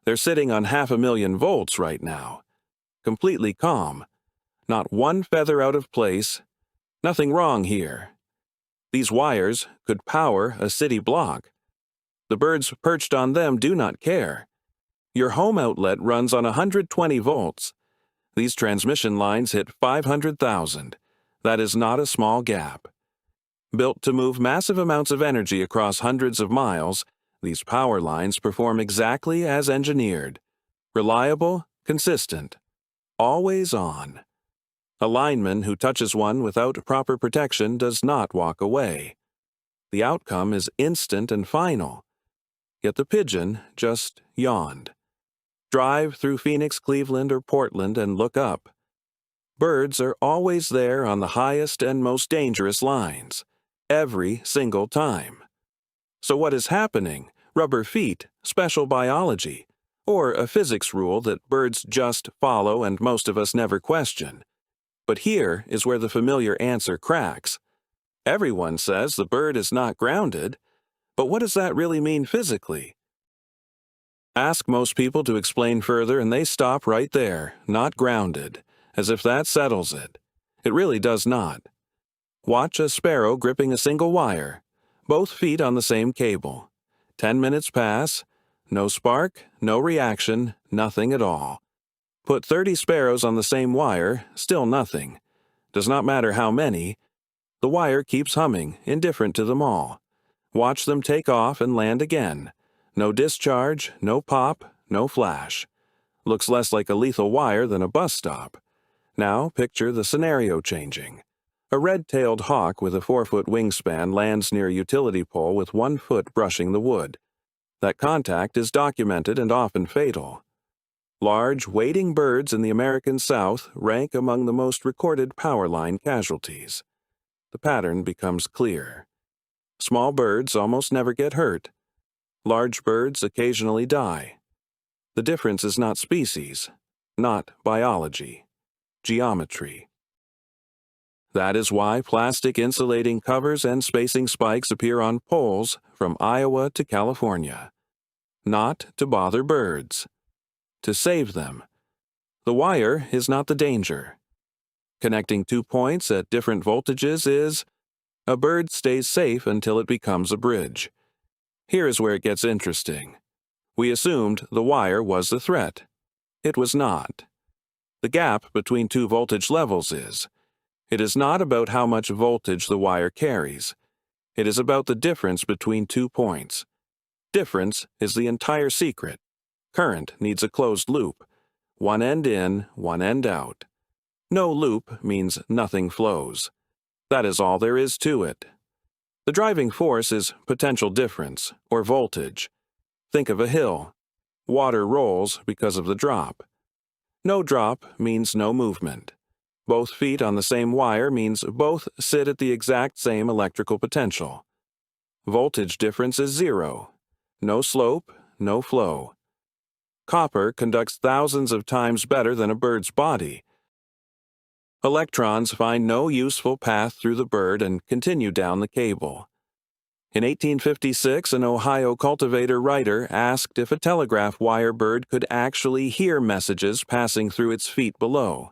They're sitting on 500,000 volts right now. Completely calm. Not one feather out of place. Nothing wrong here. These wires could power a city block. The birds perched on them do not care. Your home outlet runs on 120 volts. These transmission lines hit 500,000. That is not a small gap. Built to move massive amounts of energy across hundreds of miles, these power lines perform exactly as engineered. Reliable, consistent, always on. A lineman who touches one without proper protection does not walk away. The outcome is instant and final. Yet the pigeon just yawned. Drive through Phoenix, Cleveland, or Portland and look up. Birds are always there on the highest and most dangerous lines, every single time. So what is happening? Rubber feet, special biology, or a physics rule that birds just follow and most of us never question? But here is where the familiar answer cracks. Everyone says the bird is not grounded, but what does that really mean physically? Ask most people to explain further and they stop right there, not grounded, as if that settles it. It really does not. Watch a sparrow gripping a single wire, both feet on the same cable. 10 minutes pass, no spark, no reaction, nothing at all. Put 30 sparrows on the same wire, still nothing. Does not matter how many. The wire keeps humming, indifferent to them all. Watch them take off and land again. No discharge, no pop, no flash. Looks less like a lethal wire than a bus stop. Now picture the scenario changing. A red-tailed hawk with a 4-foot wingspan lands near a utility pole with 1 foot brushing the wood. That contact is documented and often fatal. Large, wading birds in the American South rank among the most recorded power line casualties. The pattern becomes clear. Small birds almost never get hurt. Large birds occasionally die. The difference is not species, not biology, geometry. That is why plastic insulating covers and spacing spikes appear on poles from Iowa to California. Not to bother birds. To save them. The wire is not the danger. Connecting 2 points at different voltages is, a bird stays safe until it becomes a bridge. Here is where it gets interesting. We assumed the wire was the threat. It was not. The gap between 2 voltage levels is. It is not about how much voltage the wire carries. It is about the difference between 2 points. Difference is the entire secret. Current needs a closed loop. One end in, one end out. No loop means nothing flows. That is all there is to it. The driving force is potential difference, or voltage. Think of a hill. Water rolls because of the drop. No drop means no movement. Both feet on the same wire means both sit at the exact same electrical potential. Voltage difference is 0. No slope, no flow. Copper conducts thousands of times better than a bird's body. Electrons find no useful path through the bird and continue down the cable. In 1856, an Ohio cultivator-writer asked if a telegraph wire bird could actually hear messages passing through its feet below.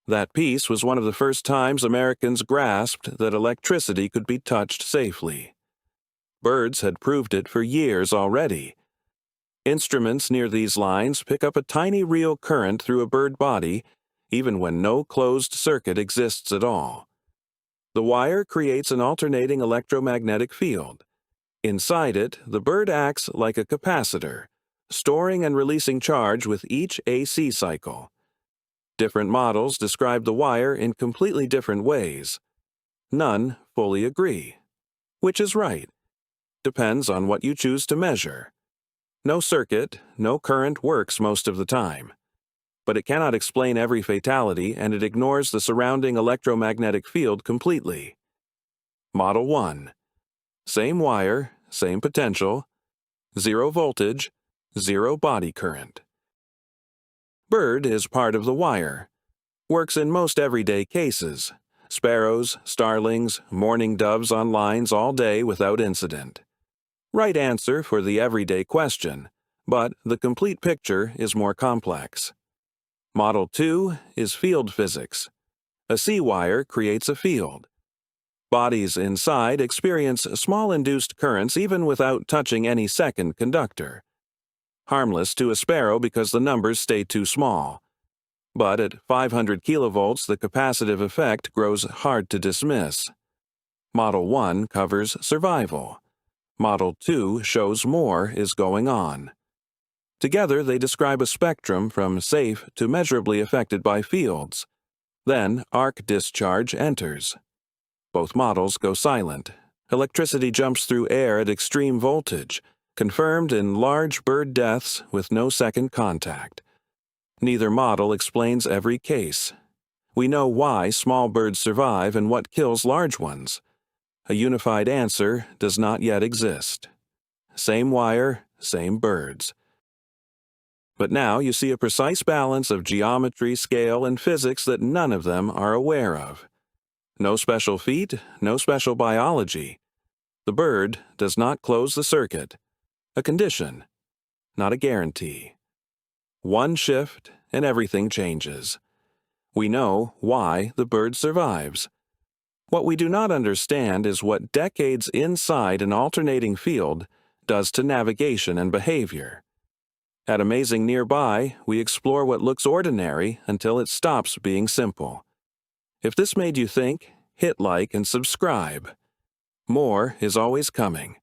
That piece was one of the first times Americans grasped that electricity could be touched safely. Birds had proved it for years already. Instruments near these lines pick up a tiny real current through a bird body, even when no closed circuit exists at all. The wire creates an alternating electromagnetic field. Inside it, the bird acts like a capacitor, storing and releasing charge with each AC cycle. Different models describe the wire in completely different ways. None fully agree. Which is right? Depends on what you choose to measure. No circuit, no current works most of the time. But it cannot explain every fatality and it ignores the surrounding electromagnetic field completely. Model 1. Same wire, same potential, 0 voltage, 0 body current. Bird is part of the wire. Works in most everyday cases. Sparrows, starlings, mourning doves on lines all day without incident. Right answer for the everyday question, but the complete picture is more complex. Model 2 is field physics. A sea wire creates a field. Bodies inside experience small induced currents even without touching any second conductor. Harmless to a sparrow because the numbers stay too small. But at 500 kilovolts, the capacitive effect grows hard to dismiss. Model 1 covers survival. Model 2 shows more is going on. Together, they describe a spectrum from safe to measurably affected by fields. Then, arc discharge enters. Both models go silent. Electricity jumps through air at extreme voltage, confirmed in large bird deaths with no second contact. Neither model explains every case. We know why small birds survive and what kills large ones. A unified answer does not yet exist. Same wire, same birds. But now you see a precise balance of geometry, scale, and physics that none of them are aware of. No special feat, no special biology. The bird does not close the circuit. A condition, not a guarantee. One shift and everything changes. We know why the bird survives. What we do not understand is what decades inside an alternating field does to navigation and behavior. At Amazing Nearby, we explore what looks ordinary until it stops being simple. If this made you think, hit like and subscribe. More is always coming.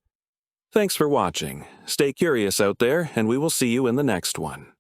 Thanks for watching. Stay curious out there, and we will see you in the next one.